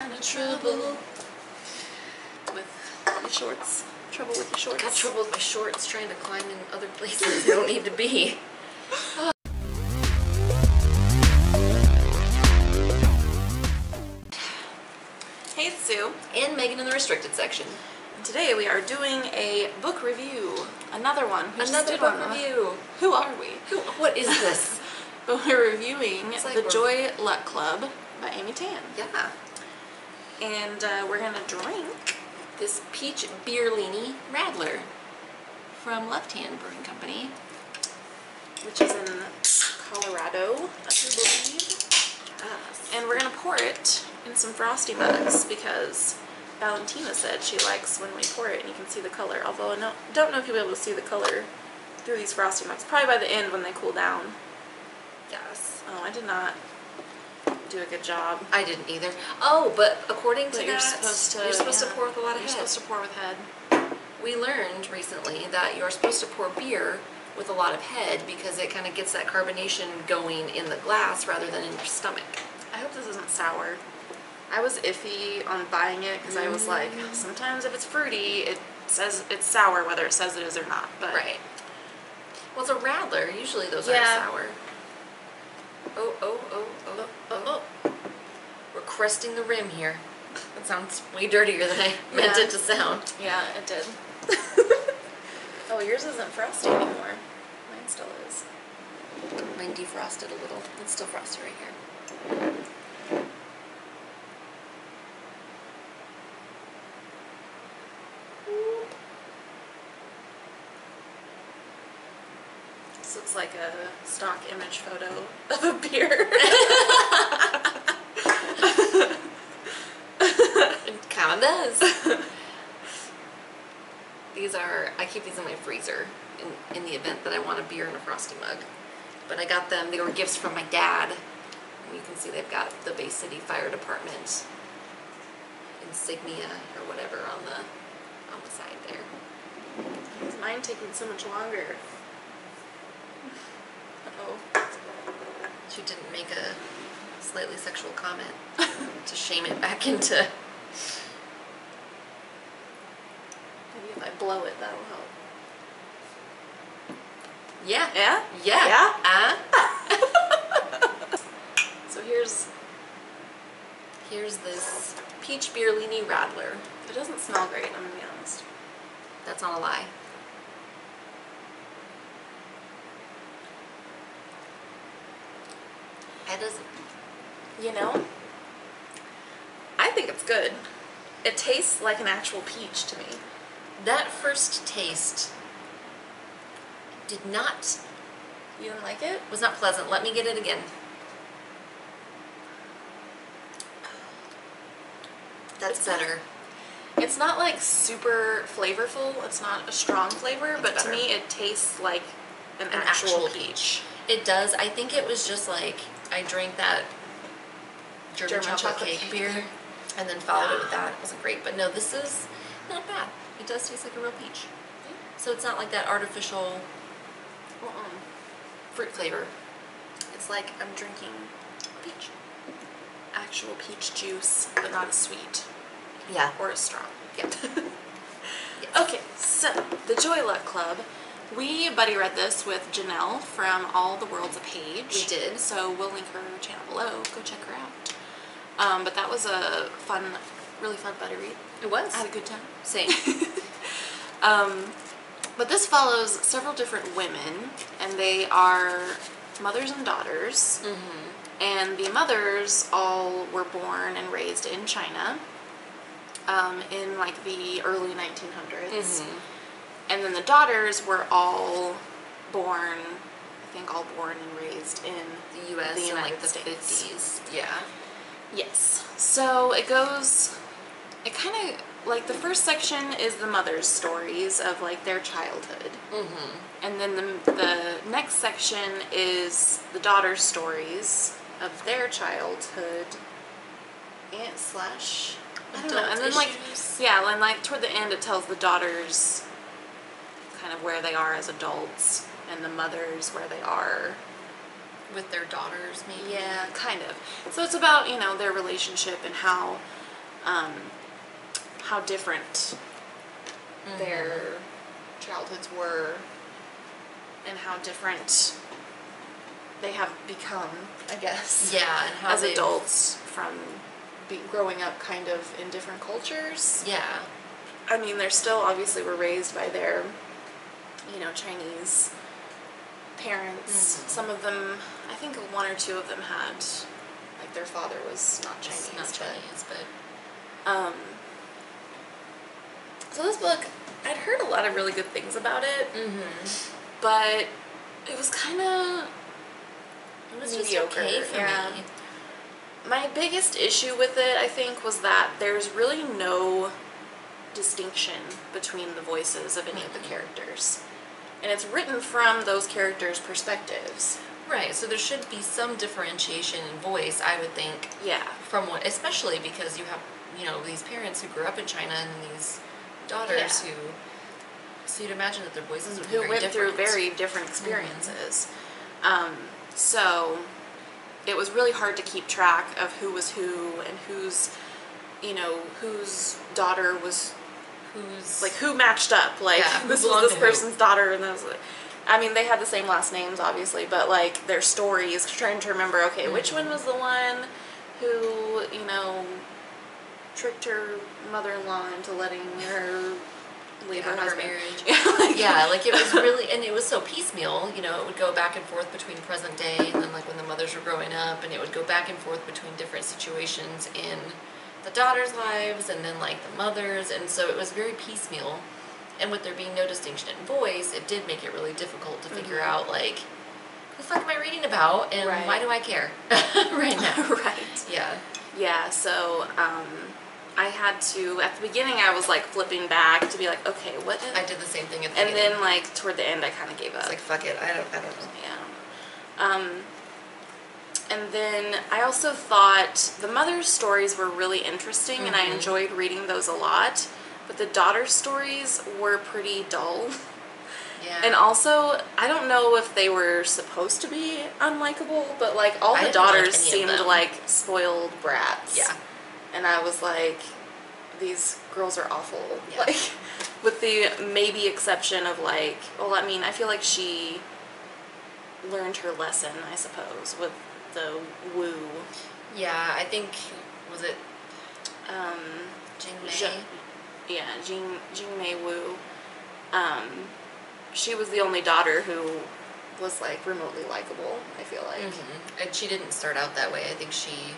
Trouble with your shorts. Trouble with your shorts. Got trouble with my shorts trying to climb in other places they don't need to be. Hey, it's Sue. And Megan in the restricted section. And today we are doing a book review. Another one. Another book review. Who are we? What is this? But we're reviewing like The Joy Luck Club by Amy Tan. Yeah. And we're gonna drink This Peach Beerlini Radler from Left Hand Brewing Company, which is in Colorado, I do believe. Yes. And we're gonna pour it in some frosty mugs because Valentina said she likes when we pour it and you can see the color. Although I don't know if you'll be able to see the color through these frosty mugs. Probably by the end when they cool down. Yes. Oh, I did not do a good job. I didn't either. Oh, but according to But that, you're supposed to pour with a lot of You're head. supposed to pour with head. We learned recently that you're supposed to pour beer with a lot of head because it kind of gets that carbonation going in the glass rather than in your stomach. I hope this isn't sour. I was iffy on buying it because I was like, sometimes if it's fruity, it says it's sour whether it says it is or not. But Right. Well, it's a Radler. Usually those are sour. Oh. We're crusting the rim here. That sounds way dirtier than I meant it to sound. Yeah, it did. Oh, yours isn't frosty anymore. Mine still is. Mine defrosted a little. It's still frosty right here. This looks like a stock image photo of a beer. It kind of does. I keep these in my freezer in the event that I want a beer in a frosty mug. But I got them, they were gifts from my dad. And you can see they've got the Bay City Fire Department insignia or whatever on the side there. Why is mine taking so much longer? Uh-oh. She didn't make a slightly sexual comment to shame it back into... Maybe if I blow it, that'll help. Yeah. Yeah? Yeah. Yeah? So here's this Peach Beerlini Radler. it doesn't smell great, I'm gonna be honest. That's not a lie. It doesn't. You know, I think it's good. It tastes like an actual peach to me. That first taste You didn't like it? was not pleasant. Let me get it again. That's better. It's not like super flavorful. It's not a strong flavor, but better. to me it tastes like an actual peach. It does. I think it was just like I drank that German chocolate cake beer and then followed it with that. It wasn't great, but no, this is not bad. It does taste like a real peach. So it's not like that artificial fruit flavor. It's like I'm drinking peach. Actual peach juice, but not as sweet Yeah. or as strong. Yeah. Okay, so The Joy Luck Club. We buddy read this with Janelle from All the World's a Page. We did. So we'll link her channel below. Go check her out. But that was a really fun buddy read. It was. I had a good time. Same. But this follows several different women, and they are mothers and daughters. And the mothers all were born and raised in China in like the early 1900s. And then the daughters were all born and raised in The U.S. the in United like the States. 50s. Yeah. Yes. So it kind of, like the first section is the mother's stories of like their childhood. And then the next section is the daughter's stories of their childhood and slash, I don't know. And then like toward the end it tells the daughters kind of where they are as adults and the mothers where they are with their daughters, maybe. Yeah, kind of. So it's about, you know, their relationship and how how different their childhoods were and how different they have become, I guess. Yeah, and how as adults from growing up kind of in different cultures. Yeah. I mean, they're still obviously were raised by their, Chinese parents. Some of them, I think one or two of them had, like, their father was not Chinese. So this book, I'd heard a lot of really good things about it, but it was kind of mediocre. Just okay for me. My biggest issue with it, I think, was that there's really no distinction between the voices of any of the characters. And it's written from those characters' perspectives. Right, so there should be some differentiation in voice, I would think. Yeah. From what, especially because you have, these parents who grew up in China and these daughters who, so you'd imagine that their voices would be very different. Who went through very different experiences. So it was really hard to keep track of who was who and whose daughter was who matched up. Like, this was this person's daughter, and this was, I mean, they had the same last names, obviously, but, like, their stories, trying to remember, okay, which one was the one who, tricked her mother-in-law into letting her leave her husband. Marriage. It was really, and it was so piecemeal, it would go back and forth between present day and then, like, when the mothers were growing up, and it would go back and forth between different situations in the daughters' lives and then, like, the mothers, and so it was very piecemeal. And with there being no distinction in voice, it did make it really difficult to figure out, like, who the fuck am I reading about, and why do I care right now? Right. Yeah, so, I had to, at the beginning I was, like, flipping back to be like, okay, what? I did the same thing at the beginning. And then, like, toward the end I kind of gave up. It's like, fuck it, I don't know. Yeah. And then I also thought the mother's stories were really interesting, and I enjoyed reading those a lot, but the daughter's stories were pretty dull. Yeah. And also, I don't know if they were supposed to be unlikable, but, like, all the daughters seemed like spoiled brats. Yeah. And I was like, these girls are awful. Yeah. Like, with the maybe exception of, like, well, I mean, I feel like she learned her lesson, I suppose, with the woo. Yeah, I think, was it Jing Mei? Jing Mei Wu. She was the only daughter who was, like, remotely likable, I feel like. And she didn't start out that way. I think she...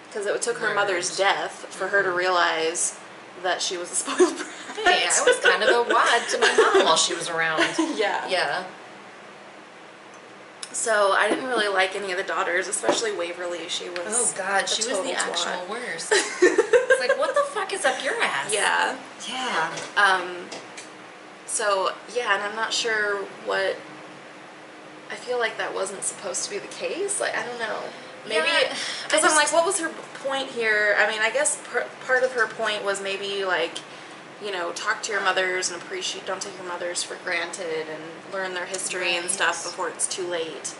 Because it took her mother's death for her to realize that she was a spoiled brat. Hey, I was kind of a wad to my mom while she was around. Yeah. So I didn't really like any of the daughters, especially Waverly. She was she was the actual worst. It's like, what the fuck is up your ass? Yeah. So, yeah, and I'm not sure what... I feel like that wasn't supposed to be the case. Like, I don't know. Maybe... Because I'm like, what was her point here? I mean, I guess part of her point was maybe, like, talk to your mothers and don't take your mothers for granted and learn their history and stuff before it's too late.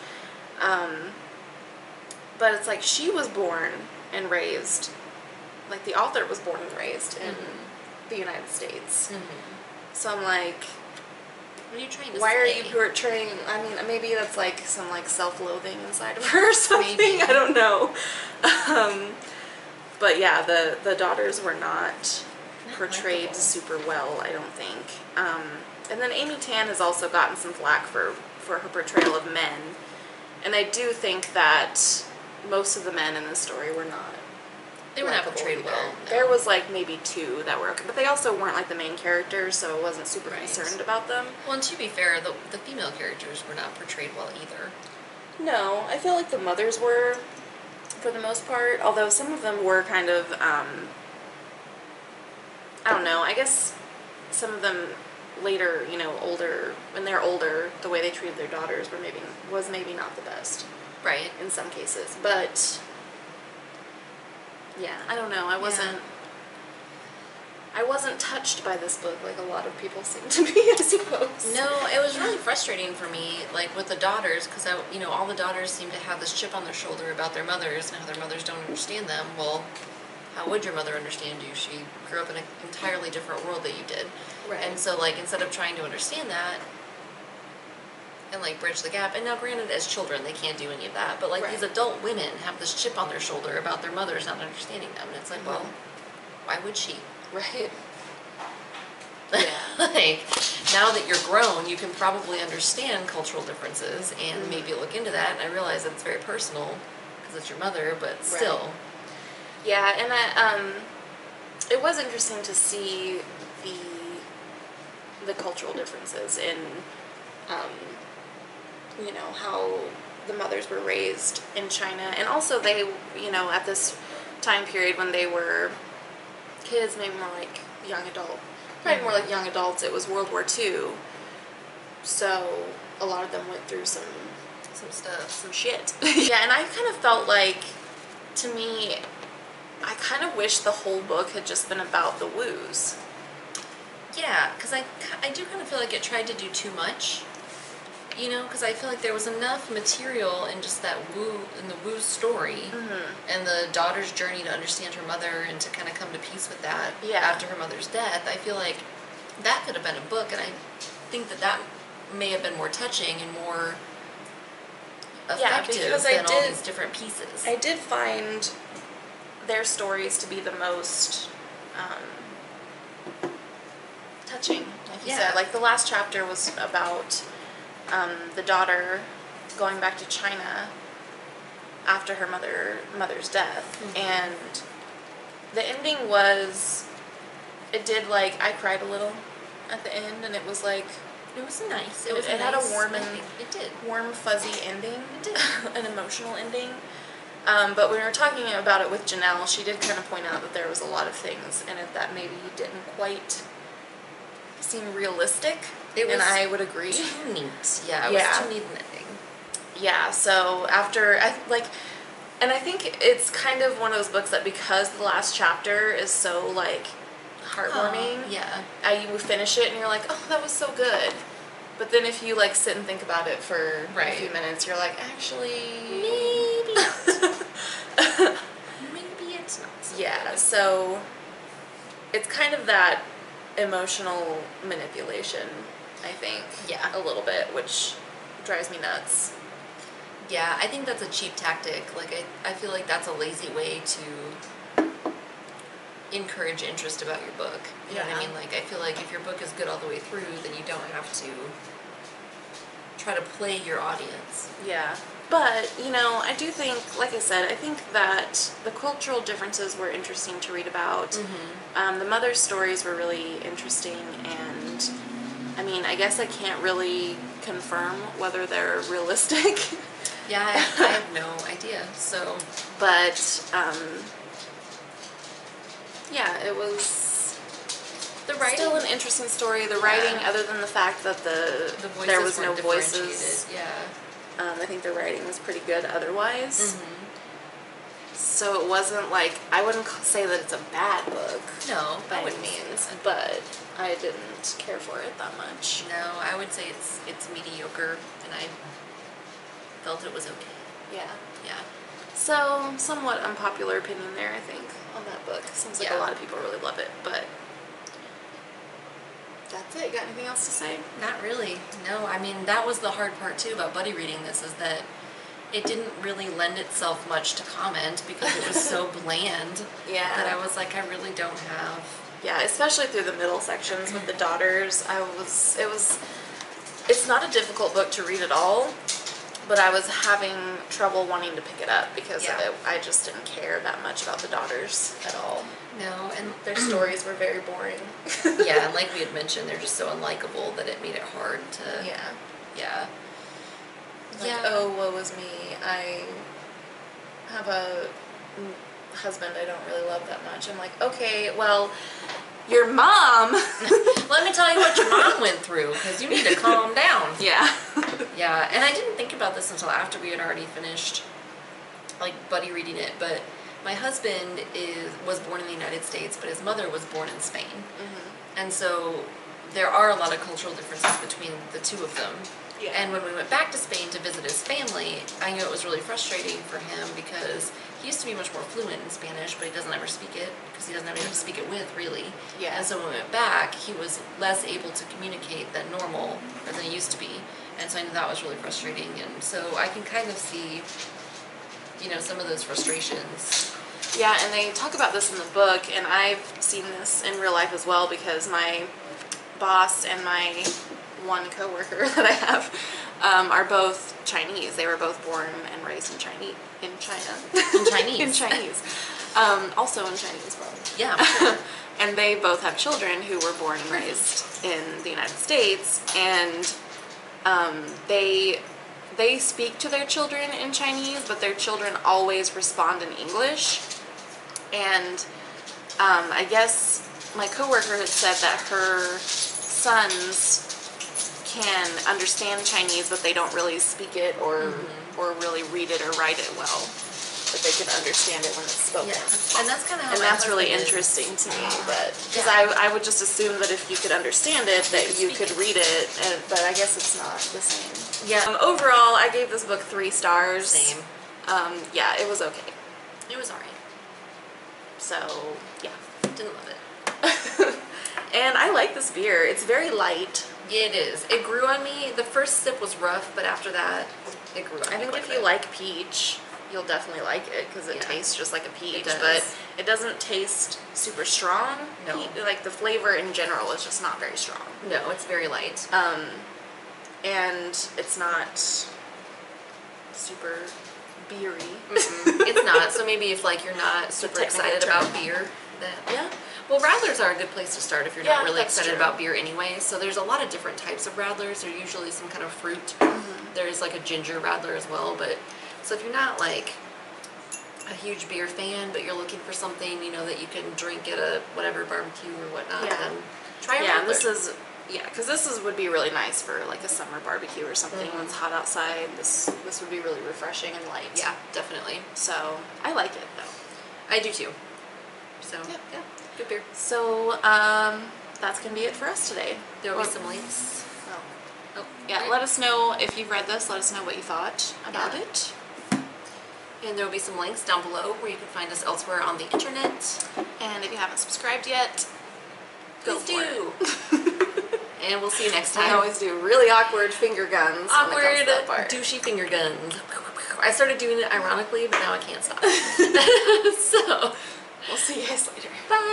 But it's like, she was born and raised, like, the author was born and raised in the United States. So I'm like, what are you trying to say? Why are you portraying, I mean, maybe that's, like, some, like, self-loathing inside of her or something. Maybe. I don't know. But yeah, the daughters were not portrayed super well, I don't think. And then Amy Tan has also gotten some flack for her portrayal of men. And I do think that most of the men in this story were not. They were not portrayed well. No. There was, like, maybe two that were okay. But they also weren't, like, the main characters, so I wasn't super concerned about them. Well, and to be fair, the female characters were not portrayed well either. No, I feel like the mothers were, for the most part. Although some of them were kind of, I don't know, I guess some of them later, older, when they're older, the way they treated their daughters was maybe not the best. Right. In some cases. But... yeah, I don't know. I wasn't touched by this book like a lot of people seem to be, I suppose. No, it was really frustrating for me, like, with the daughters, because, all the daughters seem to have this chip on their shoulder about their mothers and how their mothers don't understand them. Well, how would your mother understand you? She grew up in an entirely different world that you did. Right. And so, like, instead of trying to understand that and, like, bridge the gap, and now granted, as children, they can't do any of that, but, like, Right. these adult women have this chip on their shoulder about their mothers not understanding them, and it's like, well, why would she? Right. Yeah. Like, now that you're grown, you can probably understand cultural differences and maybe look into that, and I realize that it's very personal because it's your mother, but still. Yeah, and it was interesting to see the cultural differences in, you know, how the mothers were raised in China, and also they, you know, at this time period when they were kids, maybe more like young adult, probably more like young adults, it was World War II, so a lot of them went through some stuff, some shit. Yeah, and I kind of felt like, to me, I kind of wish the whole book had just been about the woos. Yeah, because I do kind of feel like it tried to do too much, you know, because I feel like there was enough material in just that in the woo story, and the daughter's journey to understand her mother and to kind of come to peace with that after her mother's death. I feel like that could have been a book, and I think that may have been more touching and more effective than all these different pieces. I did find their stories to be the most touching, like you said. Like, the last chapter was about the daughter going back to China after her mother's death, and the ending was, it did, like, I cried a little at the end, and it was like, it was nice. It had a warm, fuzzy ending. It did. An emotional ending. But when we were talking about it with Janelle, she did kind of point out that there was a lot of things in it that maybe didn't quite seem realistic. And I would agree. Too neat. Yeah, it was too neat an ending. Yeah, so after, and I think it's kind of one of those books that, because the last chapter is so, like, heartwarming, you finish it and you're like, oh, that was so good. But then if you, like, sit and think about it for a few minutes, you're like, actually, maybe it's not so good. So it's kind of that emotional manipulation, I think, a little bit, which drives me nuts. Yeah, I think that's a cheap tactic. Like, I feel like that's a lazy way to encourage interest about your book. You know what I mean? Like, I feel like if your book is good all the way through, then you don't have to try to play your audience. Yeah. But, you know, I do think, like I said, I think that the cultural differences were interesting to read about. The mother's stories were really interesting, and, I mean, I guess I can't really confirm whether they're realistic. Yeah, I have no idea, so. But, yeah, it was the writing, still an interesting story. The writing, other than the fact that there was no voices. I think the writing was pretty good otherwise. So it wasn't like, I wouldn't say that it's a bad book. No, by any means, but I didn't care for it that much. No, I would say it's mediocre, and I felt it was okay. Yeah. Yeah. So, somewhat unpopular opinion there, I think, on that book. Seems like a lot of people really love it, but that's it. Got anything else to say? Not really. No, I mean, that was the hard part, too, about buddy reading this, is that it didn't really lend itself much to comment because it was so bland. That I was like, I really don't have. Yeah, especially through the middle sections with the daughters. It's not a difficult book to read at all, but I was having trouble wanting to pick it up because I just didn't care that much about the daughters at all. No, and their stories were very boring. Yeah, and like we had mentioned, they're just so unlikable that it made it hard to. Yeah. Like, oh, woe is me. I have a husband I don't really love that much. I'm like, okay, well, your mom. Let me tell you what your mom went through, because you need to calm down. Yeah. Yeah, and I didn't think about this until after we had already finished, like, buddy reading it, but my husband was born in the United States, but his mother was born in Spain. And so there are a lot of cultural differences between the two of them. And when we went back to Spain to visit his family, I knew it was really frustrating for him because he used to be much more fluent in Spanish, but he doesn't ever speak it because he doesn't have anyone to speak it with, really. Yeah. And so when we went back, he was less able to communicate than normal or than he used to be. And so I knew that was really frustrating. And so I can kind of see, you know, some of those frustrations. Yeah, and they talk about this in the book, and I've seen this in real life as well because my boss and my one coworker that I have are both Chinese. They were both born and raised in China. In Chinese. In Chinese. Also in Chinese world. Yeah, sure. And they both have children who were born and raised in the United States, and they speak to their children in Chinese, but their children always respond in English. And I guess my coworker had said that her sons can understand Chinese, but they don't really speak it or really read it or write it well. But they can understand it when it's spoken. Yeah. And that's kind of how and that's really interesting to me. Because I would just assume that if you could understand it, that you could read it. But I guess it's not the same. Yeah. Overall, I gave this book 3 stars. Same. Yeah, it was okay. It was alright. So, yeah. Didn't love it. And I like this beer. It's very light. Yeah, it is. It grew on me. The first sip was rough, but after that, it grew on me. I think if you like peach, you'll definitely like it because it tastes just like a peach. But it doesn't taste super strong. No. Like the flavor in general is just not very strong. No, it's very light. And it's not super beery. It's not. So maybe if like you're not super excited about beer, then yeah. Well, radlers are a good place to start if you're not really excited true. about beer anyway. So there's a lot of different types of radlers. There's usually some kind of fruit. There's like a ginger radler as well. But so if you're not like a huge beer fan, but you're looking for something, you know, that you can drink at a whatever barbecue or whatnot, then try a radler. Yeah, and this is because this would be really nice for like a summer barbecue or something when it's hot outside. This would be really refreshing and light. Yeah, definitely. So I like it though. I do too. So yeah. Good beer. So that's gonna be it for us today. There will be some links. Oh, yeah. Let us know if you've read this. Let us know what you thought about it. And there will be some links down below where you can find us elsewhere on the internet. And if you haven't subscribed yet, please do. And we'll see you next time. I always do really awkward finger guns. Awkward, douchey finger guns. I started doing it ironically, but now I can't stop. So, we'll see you guys later. Bye.